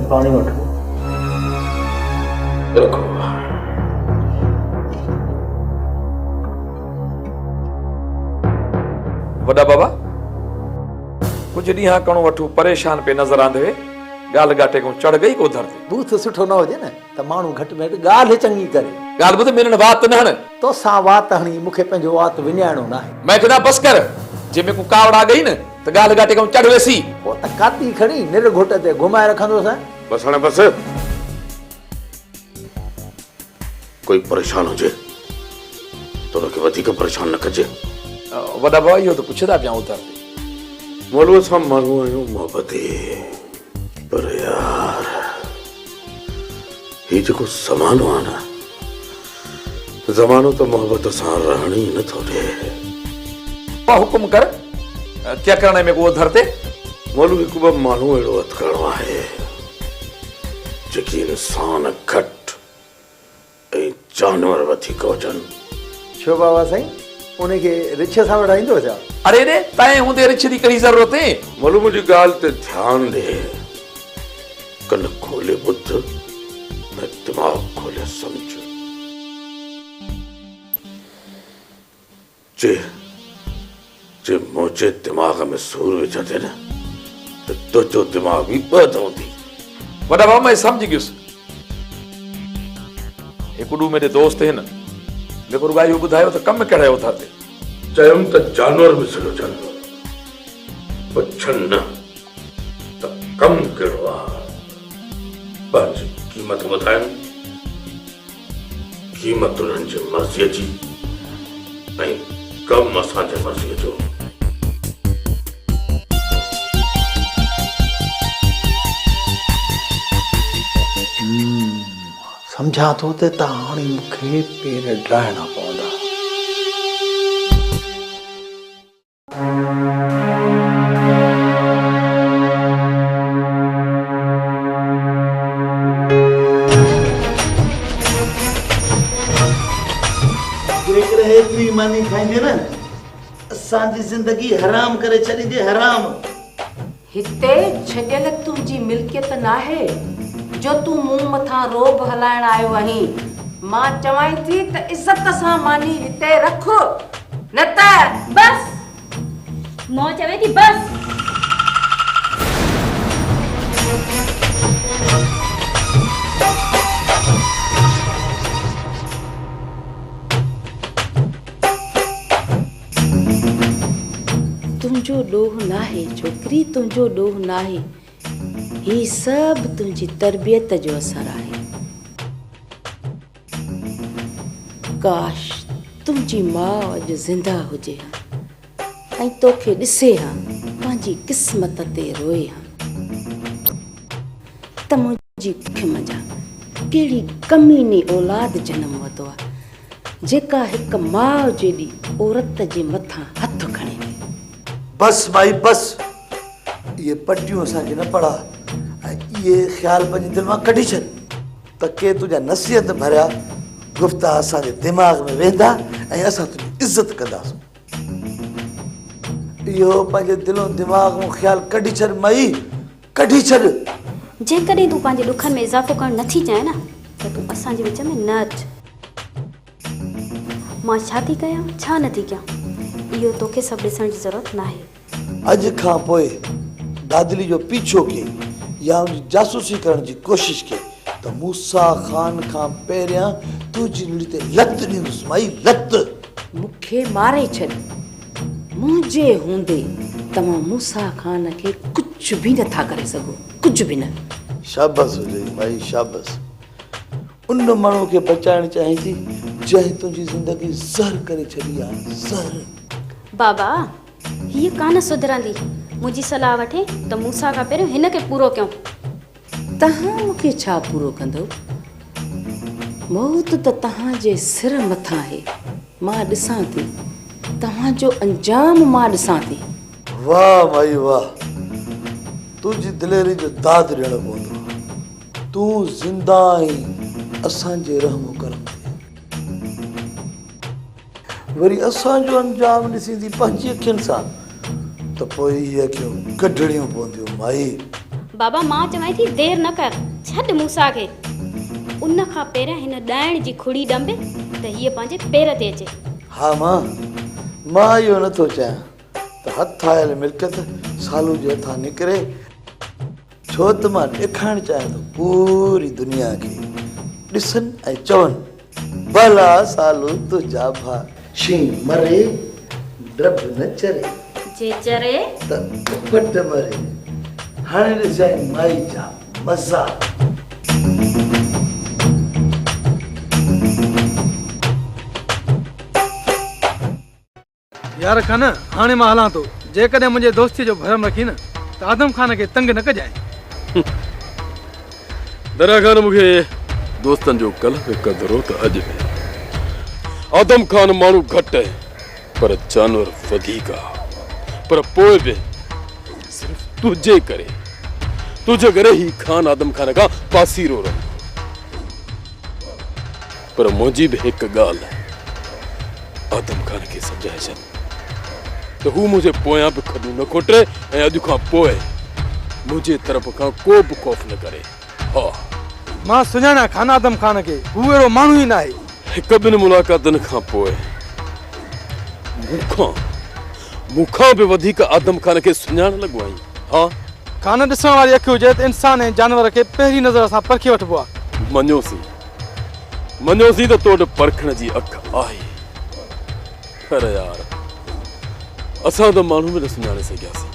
पानी वठो रखो। वॾा बाबा कुछ ॾींहं कणो वठो परेशान पे नज़र आंदे ॻाल्हि घाटे को चढ़ गई को धरती बूथ सुठो न हुजे न त माण्हू घटि में घटि ॻाल्हि चङी करे। ॻाल्हि ॿुध मिलण वात न हण तोसां वात हणी मूंखे पंहिंजो वात विञाइणो न आहे। मैं चवंदा बस कर जंहिंमें को कावड़ा गई न त ॻाल्हि घाटे को चढ़ वेसी पोइ त काती खणी निर घुट ते घुमाए रखंदोसां। बस हाणे बस। कोई परेशान हुजे तो उनखे वधीक परेशान न कजे। वॾा बाबा इहो त पुछंदा पिया उधरती मोलूअ सां माण्हू आहियूं मोहबती, पर यार ही जेको ज़मानो आहे न ज़मानो त मोहबत सां रहण ई नथो ॾे। हुकुम कर क्या करण में को धरते मोलू हिकु ॿ माण्हू अहिड़ो हथु करणो आहे जेकी इंसान घटि ऐं जानवर वधीक हुजनि। छो बाबा साईं उनखे रिछ सां वठाईंदो छा? अरे रे तैं हूंदे रिछ जी कहिड़ी ज़रूरत है? मोलू मुंहिंजी ॻाल्हि ते ध्यानु ॾे, कन खोले ॿुध ऐं दिमाग़ खोले सम्झ। जे मुंहिंजे दिमाग़ में सूर विझंदे न त तुंहिंजो दिमाग़ बि ॿ थी। वॾा बाबा मैं समझ गयुसि। हिकु मेरे दोस्त है न जेको रुॻाई ॿुधायो त कमु कहिड़ो धरते चयुमि त जानवर मिसल हुजनि पुछनि न त कमु कहिड़ो आहे। पंहिंजी क़ीमत ॿुधाइनि, क़ीमत उन्हनि जी मर्ज़ीअ जी ऐं कमु असांजे मर्ज़ीअ जो। सम्झां थो त हाणे मूंखे पेर ड्राइणा पवंदा। जेकर हेतिरी मानी खाईंदे न असांजी ज़िंदगी हराम करे छॾींदे हराम। हिते छॾियल तुंहिंजी मिल्कियत न आहे जो तूं मूं मथां रोब हलाइण आयो आहीं। मां चवां थी त इज़त सां मानी हिते रख न त बस। मां चवे थी बस। तुंहिंजो ॾोह न आहे छोकिरी, तुंहिंजो ॾोह न आहे। ही सभु तुंहिंजी तरबियत जो असर आहे। काश तुंहिंजी माउ अॼु ज़िंदा हुजे हा ऐं तोखे ॾिसे हा पंहिंजी क़िस्मत ते रोए हा त मुंहिंजी कुख मंझां कहिड़ी कमीनी औलाद जनम वरितो आहे जेका हिकु माउ जेॾी औरत जे मथां हथु खणे। बस भाई बस, ये पटियूं असांखे न पढ़ा ऐं इहे ख़्याल पंहिंजे दिलि मां कढी छॾ त के तुंहिंजा नसीहत भरिया गुफ़्ता असांजे दिमाग़ में वेंदा ऐं असां तुंहिंजी इज़त कंदासीं। इहो पंहिंजे दिलो दिमाग़ मां ख़्याल कढी छॾ मई, कढी छॾ। जेकॾहिं तूं पंहिंजे ॾुखनि में इज़ाफ़ो करणु नथी चाहे न त तूं असांजे विच में न अच। मां छा थी कयां छा नथी कयां इहो तोखे सभु ॾिसण जी ज़रूरत न आहे। अॼु खां पोइ दादली जो पीछो कई या उनजी जासूसी करण जी कोशिशि कई त मूसा ख़ान खां पहिरियां तुंहिंजी निड़ी ते लत ॾींदुसि माई, लत। मूंखे मारे छॾ। मुंहिंजे हूंदे तव्हां मूसा ख़ान खे कुझु बि नथा करे सघो, कुझु बि न। शाबास हुजे माई, शाबास। उन माण्हू खे बचाइणु चाहे थी जंहिं तुंहिंजी ज़िंदगी ज़हर करे छॾी आहे, ज़हर। बाबा हीअ कान सुधरंदी। मुंहिंजी सलाह वठे त मूंसां खां पहिरियों हिन खे पूरो कयूं। तव्हां मूंखे छा पूरो कंदो? मौत त तव्हांजे सिर मथां आहे। मां ॾिसां थी तव्हांजो अंजाम, मां ॾिसां थी। वाह माई वाह, तुंहिंजी दिलेरी जो दाद ॾियणो पवंदो। तूं ज़िंदा आहीं असांजे रहम करम ते। वरी असांजो अंजाम ॾिसींदी पंहिंजी अखियुनि सां त पोइ इहे अखियूं कढणियूं पवंदियूं माई। बाबा मां चवां थी देर न कर, छॾ मूसा खे। उन खां पहिरियां हिन ॾाइण जी खुड़ी ॾंबे त हीअ पंहिंजे पेर ते अचे। हाँ मां इहो नथो चाहियां त हथ आयल मिल्कियत सालू जे हथां निकिरे, छो त मां ॾेखारणु चाहियां थो पूरी दुनिया खे, ॾिसनि ऐं चवनि भला सालू तुंहिंजा भा शींहुं मरे ड्रब न चरे, जे चरे त पट मरे। हाणे ॾिसाई माई जा मज़ा। यार खान हाणे मां हलां थो, जेकॾहिं मुंहिंजे दोस्ती जो भरम रखी न त आदम खान खे तंग न कजांइ। दरिया खान मूंखे दोस्तनि जो कल्ह बि क़दुरु हो त अॼु बि। आदम खान माण्हू घटि आहे पर जानवर वधीक आहे, पर पोइ बि सिर्फ़ तुंहिंजे करे ही खान आदम खान खां पासीरो रहो। पर मुंहिंजी बि हिकु ॻाल्हि आहे, आदम खान खे सम्झाए छॾ त हू मुंहिंजे पोयां बि खॾूं न खोटे ऐं अॼु खां पोइ मुंहिंजे तरफ़ खां को बि ख़ौफ़ न करे। हा मां सुञाणा खान आदम खान खे, हू अहिड़ो माण्हू ई न आहे। हिकु ॿिनि मुलाक़ातनि खां पोइ मूंखां बि वधीक आदम खान खे सुञाण लॻो आहीं। हा खान ॾिसण वारी अखि हुजे त इंसान ऐं जानवर खे पहिरीं नज़र सां परखे वठिबो आहे। मञोसीं त तो वटि परखण जी अखि आहे, पर यार असां त माण्हू बि न सुञाणे सघियासीं।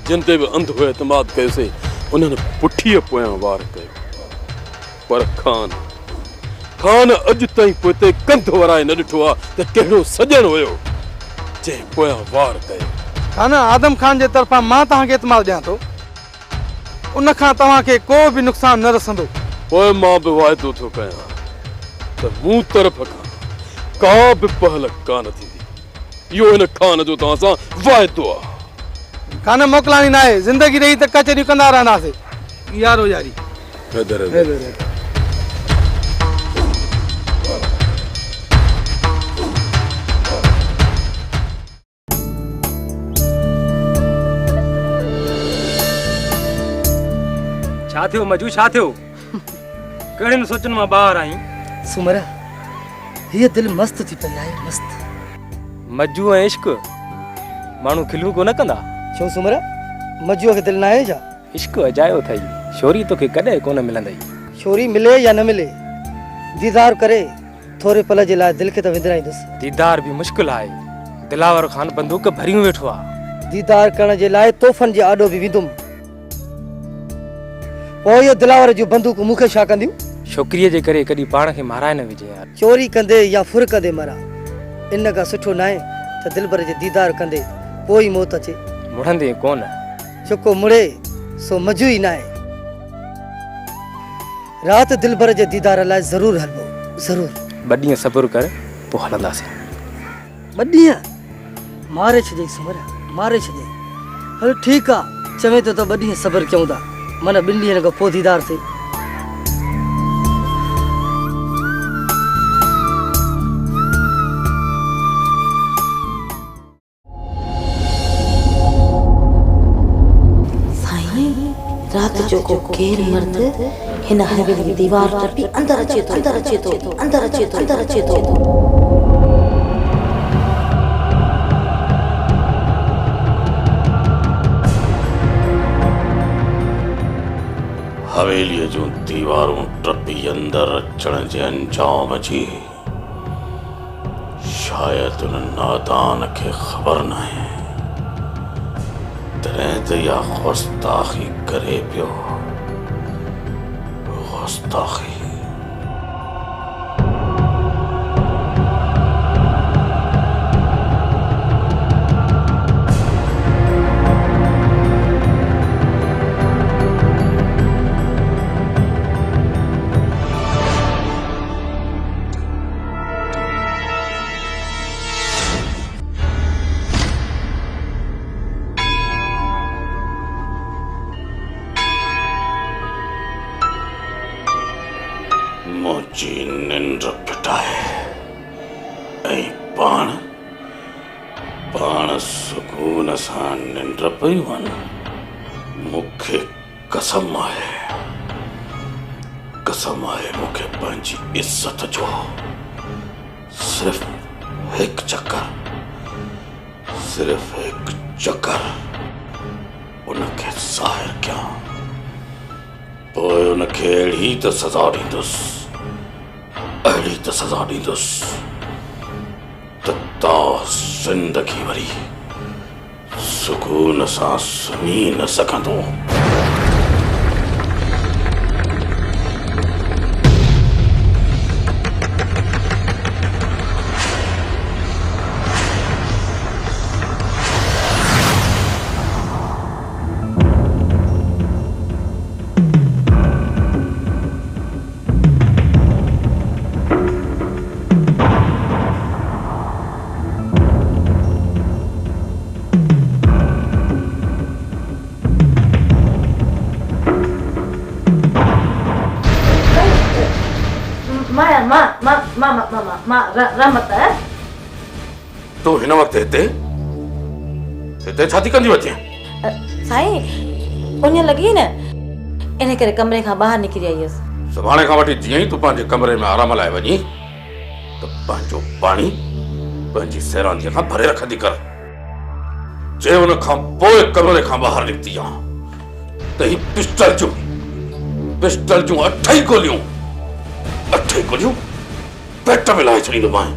जिन ते बि अंध हुए एतमाद कयोसीं उन्हनि पुठीअ पोयां वार कयो, पर खान अॼु ताईं पोइ कंध वराए न ॾिठो आहे त कहिड़ो सॼण हुयो जंहिं पोयां वार कयो। खान आदम खान जे तरफ़ां मां तव्हांखे एतमाद ॾियां थो, उन खां तव्हांखे को बि नुक़सान न रसंदो। पोइ मां बि वाइदो थो कयां त मूं तरफ़ खां का बि पहल कान थींदी। इहो हिन खान जो तव्हां सां वाइदो आहे। खान मोकिलानी न आहे, ज़िंदगी रही त कचहरियूं कंदा रहंदासीं। यारो यारी छा थियो मजू, छा थियो? कहिड़े सोचनि मां ॿाहिरि आई? सुमरा हीअ दिलि मस्त थी पई आहे, मस्त। मजू ऐं इश्क माण्हू खिलूं को न कंदा? छो सुमरा मजूअ खे दिलि न आहे छा? इश्क अजायो अथई, छोरी तोखे कॾहिं कोन मिलंदई। छोरी मिले या न मिले, दीदार करे थोरे पल जे लाइ दिलि खे त विंदराईंदुसि। दीदार बि मुश्किल आहे, दिलावर खान बंदूक भरियूं वेठो आहे। दीदार करण जे लाइ तोहफ़नि जे आॾो बि वेंदुमि, पोइ इहो दिलावर जूं बंदूक मूंखे छा कंदियूं? छोकिरीअ जे करे कॾहिं पाण खे माराए न विझे यार। चोरी कंदे या फुर कंदे मरा, इन खां सुठो न आहे त दिलबर जे दीदार कंदे पोइ ई मौत अचे। मुड़ंदे कोन, जेको मुड़े सो मजू ई न आहे। राति दिलबर जे दीदार लाइ ज़रूर हलबो, ज़रूर। ॿ ॾींहं सब्र कर, पोइ हलंदासीं। 2 ॾींहं मारे छॾे सुमरा, मारे छॾे। हल ठीकु आहे, चवे तो 2 ॾींहं सब्र कयूं था, माना 2 ॾींहंनि खां पोइ दीदार थिए। रात जो को केर मर्द हिन हवेली दीवार टपी अंदर अचे तो, अंदर अचे तो, अंदर अचे तो, अंदर अचे तो। हवेलीअ जूं दीवारूं टपी अंदर अचण जे अंजाम जी शायदि उन नादान खे ख़बर न आहे, तॾहिं त इहा गुस्ताखी करे पियो। गुस्ताखी मुंहिंजी निंड फिटाए ऐं पाण सुकून सां निंड पियूं आहिनि। मूंखे कसम आहे मूंखे पंहिंजी इज्जत जो सिर्फ़ हिकु चक्कर उनखे ज़ाहिर कयां, पोइ उनखे अहिड़ी त सज़ा ॾींदुसि त ज़िंदगी वरी सुकून सां सुम्ही न सघंदो। रमत तूं हिन वक़्तु हिते छा थी कंदी अचे? साईं उन लॻी न इन करे कमरे खां ॿाहिरि निकिरी आई हुयसि। सुभाणे खां वठी जीअं ई तूं पंहिंजे कमरे में आराम लाइ वञी त पंहिंजो पाणी पंहिंजी सैरानीअ खां भरे रखंदी कर। जे उन खां पोइ कमरे खां ॿाहिरि निकिती आहे त ही पिस्टल जूं 8 गोलियूं पेट में लाहे छॾींदोमांइ।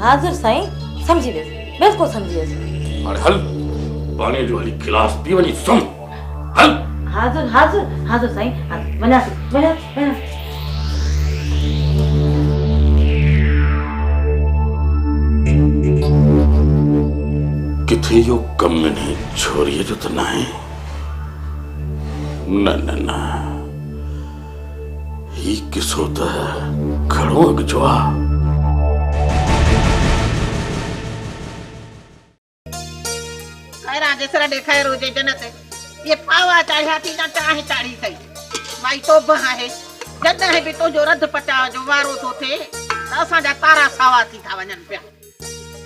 हाज़िर साईं, समझी वियसि, बिल्कुलु समझी वियसि। हाणे हल पाणीअ जो हली गिलास पी वञी सुम। हल। हाज़िर साईं, वञा। किथे इहो कमु हिन छोरीअ जो त न आहे? न ही किसो त घणो अॻु जो आहे। जेसर ॾेखार हुजे जन्नत ये पावा चाढ़िया थी न चाहे चाढ़ी सही भाई तोब आहे जॾहिं बि तुंहिंजो रद पचाव जो वारो थो थिए त असांजा तारा सावा थी था वञनि पिया।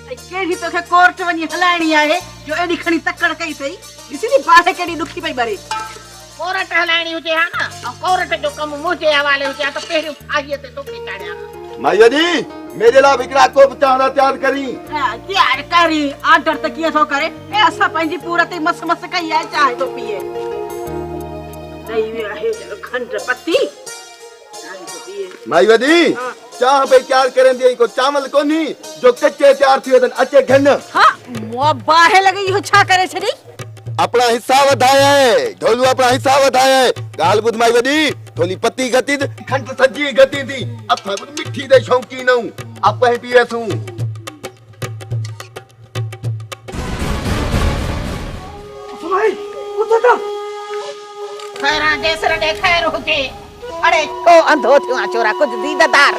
कहिड़ी तोखे कोर्ट वञी हलाइणी आहे जो एॾी खणी तकड़ कई अथई? ॾिसी थी बाहि केॾी ॾुखी पई भरे। कोर्ट हलाइणी हुजे हा न, ऐं कोर्ट जो कमु मुंहिंजे हवाले हुजे हा त पहिरियों फाहीअ ते तोखे चाढ़िया। माईअ जी मेरे लाइ हिकिड़ा कोप चांहि तयार करी। तयार करी ऑर्डर त कीअं थो करे? ए असां पंहिंजी पूरत मस कई आहे, चाहे तो पिए नहीं वे आहे जो खंड पत्ती चाहे तो पिए। माईअ जी चाह पे तयार करन दी को चावल कोनी जो कच्चे तयार थी वदन अचे घन। हां मो बाहे लगी हो छा करे छड़ी? अपना हिस्सा वधाया है ढोलू, अपना हिस्सा वधाया है। गाल बुध माई वदी थोली पत्ती गति खंड सजी गति दी अथा मिठी दे शौकी नऊ आप है पीएसू। भाई उठो खैरा जेसर ॾेखार हुजे। अरे तो अंधो थियो आ चोरा कुछ दीदार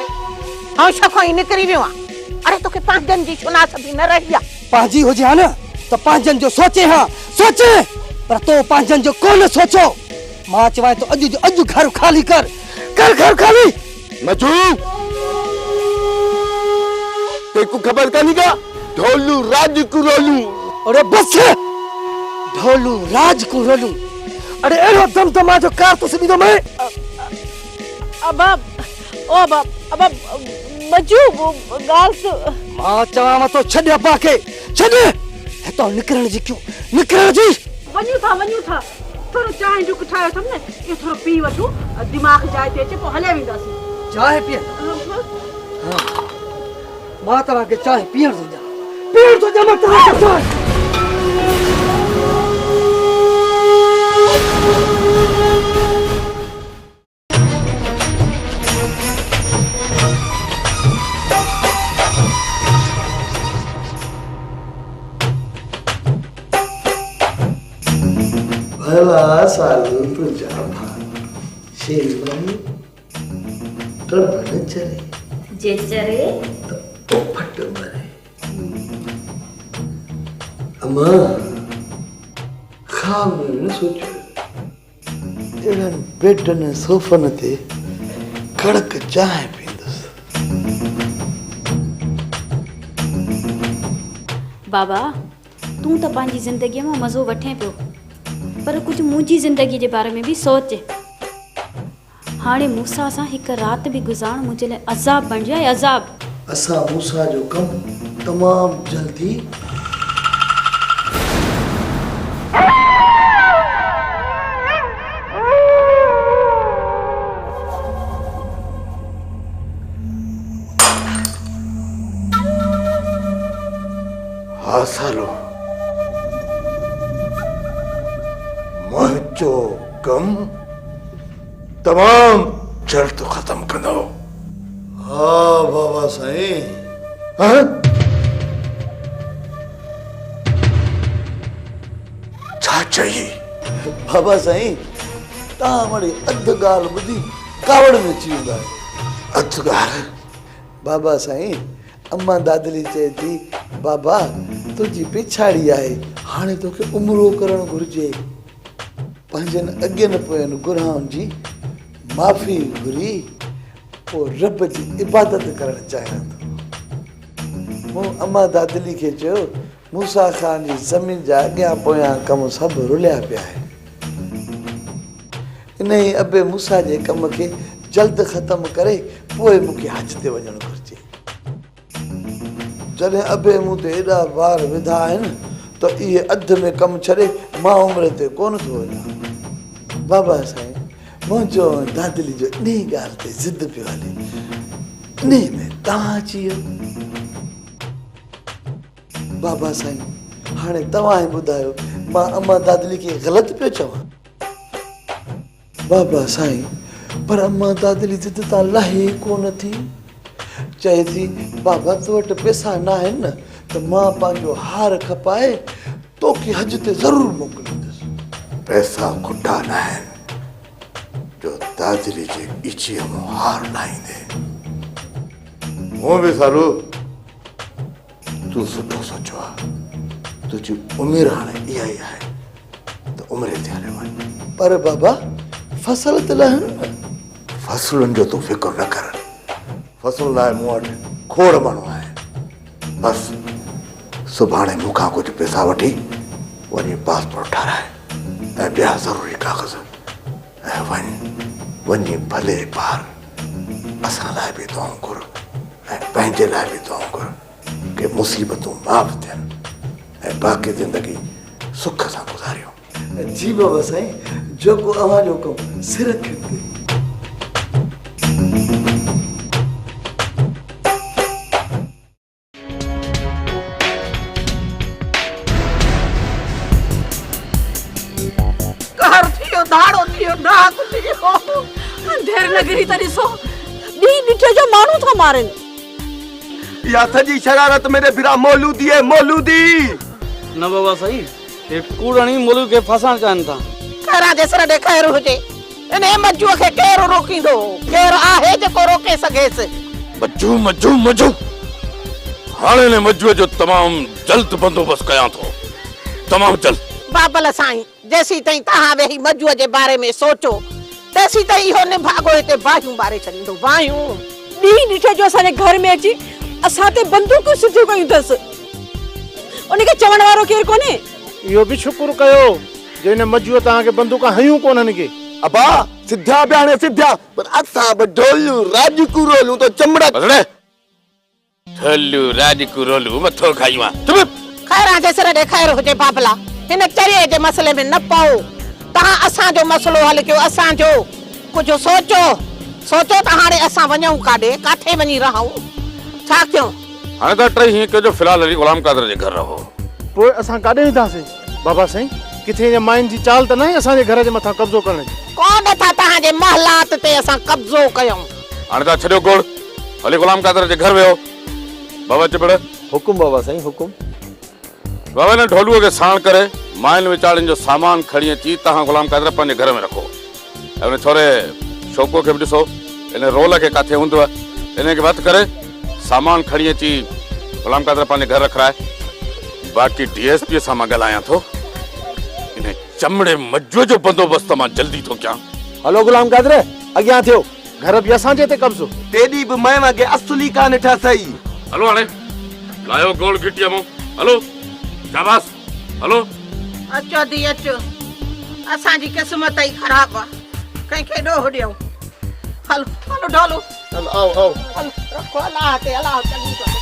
हां शखो ही निकरी वियो आ। अरे तोखे पांजन जी सुनास भी न रही आ। पांजी हो जा ना तो पांजन जो सोचे हां सोचे, पर तो पांजन जो कोन सोचो। मां चवाए तो अजु घर खाली कर घर खाली। मजू तेको खबर कानी का ढोलू राज को रोलू। अरे बस ढोलू राज को रोलू। अरे एरो दमदमा जो कार तो सुनी दो मैं अब मजू गाल से मां चवा मतो छड्या पाके छड है तो निकरण जी क्यों निकरण जी वन्यू था थोरो चाय जो कुठायो थम ने ये थोरो पी वठो दिमाग जाए ते अचे पो हले विंदासी। चाय पिए हां मां तवा के चाय पियण दो जा मत चाय। भला सालू तुझा शेरवानी ट्रबन चरे जे चरे तो फट मरे। अम्मा खाब न सोचो एड़न बेडन सोफन ते कड़क चाय पींदस। बाबा तू तो पांजी जिंदगी में मजो वठे पियो, पर पर कुछ मुंहिंजी ज़िंदगी जे बारे में भी सोच। हाणे मूंसां सां हिकु राति बि गुज़ारण मुंहिंजे लाइ अज़ाब बणिजाए, अज़ाब। असां मूसा जो कमु तमामु जल्दी हाँ सालो मुंहिंजो कमु तमामु जल्द ख़त्म कंदो। हाँ बाबा साईं। हाँ? छा चई? बाबा साईं तव्हां वरी अधु ॻाल्हि ॿुधी कावड़ में अची वेंदा आहियो। अधु ॻाल्हि बाबा साईं अम्मा दादली चए थी बाबा तुंहिंजी पिछाड़ी आहे, हाणे तोखे उमिरो करणु घुरिजे। पंहिंजनि अॻियनि पोयनि गुनाहनि जी माफ़ी घुरी पोइ रब जी इबादत करणु चाहियां थो। मूं अम्मा दादली खे चयो मूसा ख़ान जी ज़मीन जा अॻियां पोयां कम सभु रुलिया पिया आहिनि। इन ई अबे मूसा जे कम खे जल्द ख़त्म करे पोइ मूंखे हज ते वञणु घुरिजे। जॾहिं अबे मूं ते एॾा वार विधा आहिनि त इहे अधु में कमु छॾे मां उमिरि ते कोन थो वञा। बाबा साईं मुंहिंजो दादली जो इन ॻाल्हि ते ज़िद पियो हले, इन में तव्हां अची वियो। बाबा साईं हाणे तव्हां ई ॿुधायो मां अम्मा दादली खे ग़लति पियो चवां? बाबा साईं पर अम्मा दादली ज़िद तां लहे कोन थी। चए थी बाबा तो वटि पैसा न आहिनि न त मां पंहिंजो हार खपाए तोखे हज ते ज़रूरु मोकिलींदुसि। पैसा खुटा न आहिनि जो दादरी जे इछीअ मां हार लाहींदे। मूं बि सालो तूं सुठो सोचियो आहे, तुंहिंजी उमिरि हाणे इहा ई आहे त उमिरि ते हले वञ। पर बाबा फसल त लहनि न। फसलुनि जो तूं फिक्र न कर, फसल लाइ मूं वटि खोड़ माण्हू आहे। बसि सुभाणे मूंखां कुझु पैसा वठी वञी पासपोर्ट ठाराए ऐं ॿिया ज़रूरी कागज़ ऐं वञी भले पार। असां लाइ बि दुआऊं घुर ऐं पंहिंजे लाइ बि दुआऊं घुर कि मुसीबतूं माफ़ थियनि ऐं बाक़ी ज़िंदगी सुख सां गुज़ारियूं। जी बाबा साईं जेको अव्हांजो कमु सिर खे अंधेर नगरी त ॾिसो ॿी ॾिठे जो माण्हू थो मारनि। या सॼी शरारत मेरे फिरा मौलूदी है, मौलूदी। न बाबा साईं ये कूड़णी मुल्क खे फसाइण चाहिनि था। खैरा जे सर ॾे ख़ैर हुजे, इन मज्जूअ खे केरु रोकींदो? केरु आहे जेको रोके सघेसि? मज्जू मज्जू मज्जू हाणे ने मज्जूअ जो तमामु जल्द बंदोबस्त कयां थो, तमामु जल्द। बाबल साईं जेसी ताईं तव्हां वेही मज्जूअ जे बारे में सोचो तेसी ताईं इहो निभागो हिते बाहियूं बारे छॾींदो। बाहियूं ॿी ॾिठे जो असांजे घर में अची असां ते बंदूकूं सिधियूं कयूं अथसि। उनखे चवण वारो केरु कोन्हे। इहो बि शुक्र कयो जंहिं मजूअ तव्हांखे बंदूकां हयूं कोन्हनि के। अबा सिद्धा बयाने सिद्धा पर असां बि ढोलू राजकू रोलू तो चमड़ा बसड़े ढोलू राजकू रोलू मथो खाईवा। चुप। खैरा जे सर ॾे ख़ैर हुजे बाबला, हिन चरिये जे मसले में न पओ। तव्हां असांजो मसलो हल कयो, असांजो कुझु सोचो त हाणे असां वञूं काॾे, काथे वञी रहूं, छा कयूं? हाणे त टई हीअं कजो फिलहाल हली गुलाम कादर जे घर रहो। पोइ असां काॾे वेंदासीं बाबा साईं? किथे माइन जी चाल त न आहे असांजे घर जे मथां कब्ज़ो करण जी? कोन था तव्हांजे महलात ते असां कब्ज़ो कयूं। हाणे त छॾियो गोड़, हली गुलाम कादर जे घर वियो। बाबा चिबड़ हुकुम बाबा साईं हुकुम। बाबा ने ढोलूअ खे साण करे माइन विचाड़ियुनि जो सामान खणी अची तव्हां गुलाम कादर पंहिंजे घर में रखो। ऐं उन छोरे शौको खे बि ॾिसो, इन रोल खे किथे हूंदव, इन खे वध करे सामान खणी अची गुलाम कादर पंहिंजे घर रखाए। बाक़ी DSP सां मां ॻाल्हायां थो, इन चमड़े मज्जूअ जो बंदोबस्त मां जल्दी थो कयां। हलो गुलाम कादर अॻियां थियो, घर बि असांजे ते कब्ज़ो। तेॾी बि मैं वगे असली कान ठा सही। हलो हाणे लायो गोल गिटिया मो, हलो शाबाश, हलो अचो दी अचो। असांजी क़िस्मत ई ख़राब आहे कंहिंखे ॾोह ॾियूं हलो हलो ढोलो हलो आओ आओ हलो रखो अलाह ते अलाह चङी